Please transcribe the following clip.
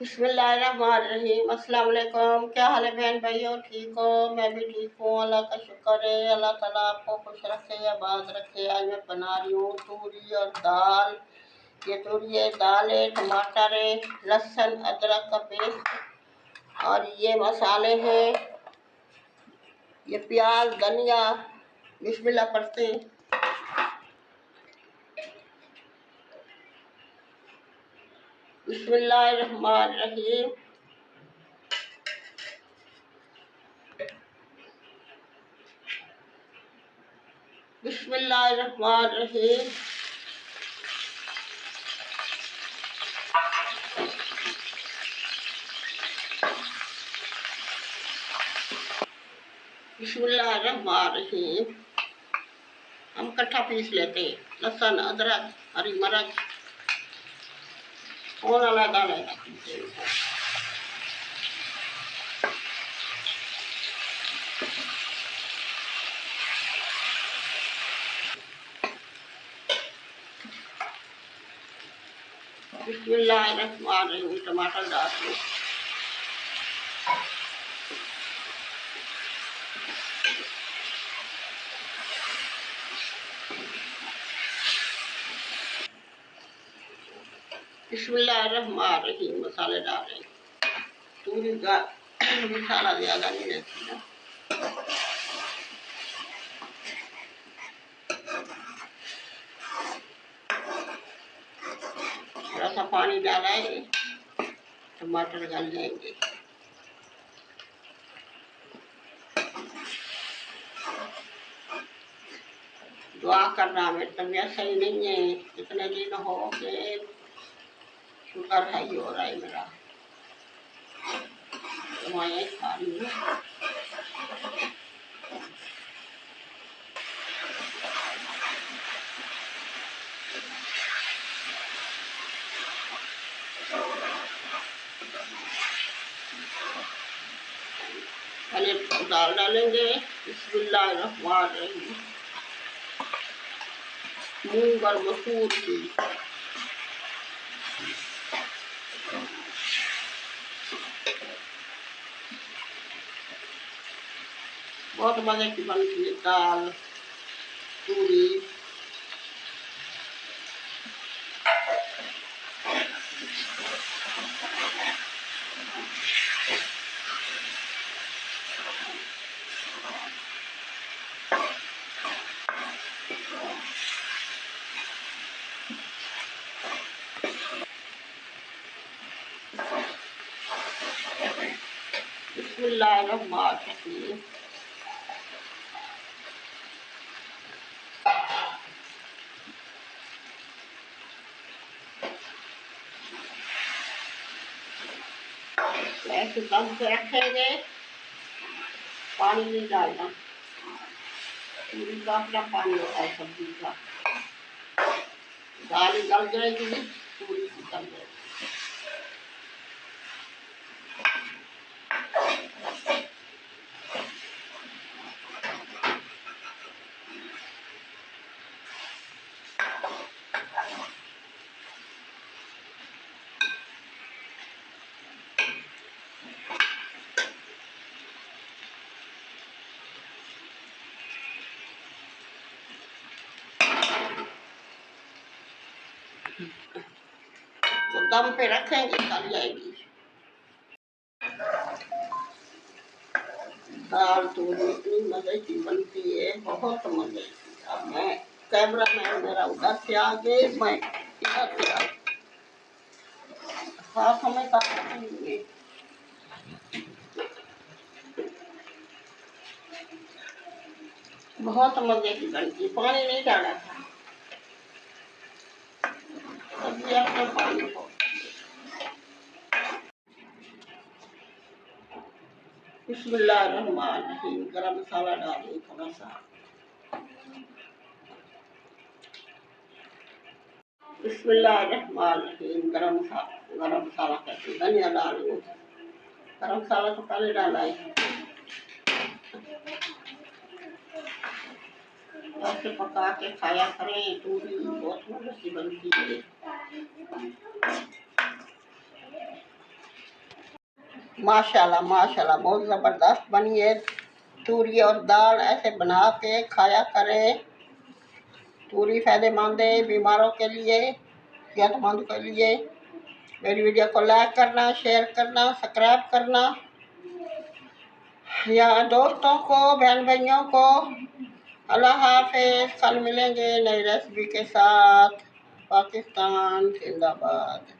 बिस्मिल्लाहिर्रहमानिर्रहीम। अस्सलाम वालेकुम। क्या हाल है बहन भाइयों? ठीक हो? मैं भी ठीक हूँ, अल्लाह का शुक्र है। अल्लाह ताला आपको खुश रखे, आबाद रखे। आज मैं बना रही हूँ तूरी और दाल। ये तूरी है, दाल है, टमाटर है, लहसुन अदरक का पेस्ट और ये मसाले हैं, ये प्याज धनिया। बिस्मिल्लाह पढ़ते हैं। बिस्मिल्लाहिर्रहमानिर्रहीम। बिस्मिल्लाहिर्रहमानिर्रहीम। बिस्मिल्लाहिर्रहमानिर्रहीम। हम इकट्ठा पीस लेते हैं, लहसुन अदरक हरी मिर्च और अलग अलग पीसे। बिस्मिल्लाहिर्रहमानिर्रहीम। टमाटर डाल दो। बिस्मिल्लाहिर्रहमानिर्रहीम। मसाले डालें। पूरी का मसाला ज़्यादा नहीं रहती ना। थोड़ा सा पानी डाला है, टमाटर गल जाएंगे। दुआ करना, मेरी तबीयत सही नहीं है। इतने दिन हो गए, शुगर हाई हो रहा है मेरा, दवाइयाँ खा रही हूँ। पहले दाल डालेंगे। बिस्मिल्लाहिर्रहमानिर्रहीम। मूंग और मसूर की। बहुत मज़े की बनती है दाल पूरी। बिस्मिल्लाहिर्रहमानिर्रहीम। ऐसे दम पे रखेंगे, पानी नहीं डालना। पूरी का अपना पानी होता है सब्जी का। दाल गल जाएगी, पूरी गल जाएगी। तो दम पे रखेंगे, गल जाएगी दाल। तूरी इतनी मज़े की बनती है, बहुत मज़े की। अब मैं कैमरा मैन मेरा उधर से आगे, मैं इधर से आगे, हाथ में काटेंगे। बहुत मज़े की बनती है। पानी नहीं डाला था, सब्जी अपना पानी हो। बिस्मिल्लाहिर्रहमानिर्रहीम। गरम मसाला डालिए थोड़ा सा। बिस्मिल्लाहिर्रहमानिर्रहीम। गरम मसाला करके धनिया डालिए। गरम मसाला तो पहले डाला है। ऐसे पका के खाया करें, पूरी बहुत मज़े की बनती है। माशाल्लाह माशाल्लाह, बहुत ज़बरदस्त बनी है। तूरी और दाल ऐसे बना के खाया करें। तूरी फ़ायदेमंद है बीमारों के लिए, सेहतमंद के लिए। मेरी वीडियो को लाइक करना, शेयर करना, सब्सक्राइब करना, या दोस्तों को, बहन भाइयों को। अल्लाह हाफ़िज़। कल मिलेंगे नई रेसिपी के साथ। पाकिस्तान जिंदाबाद।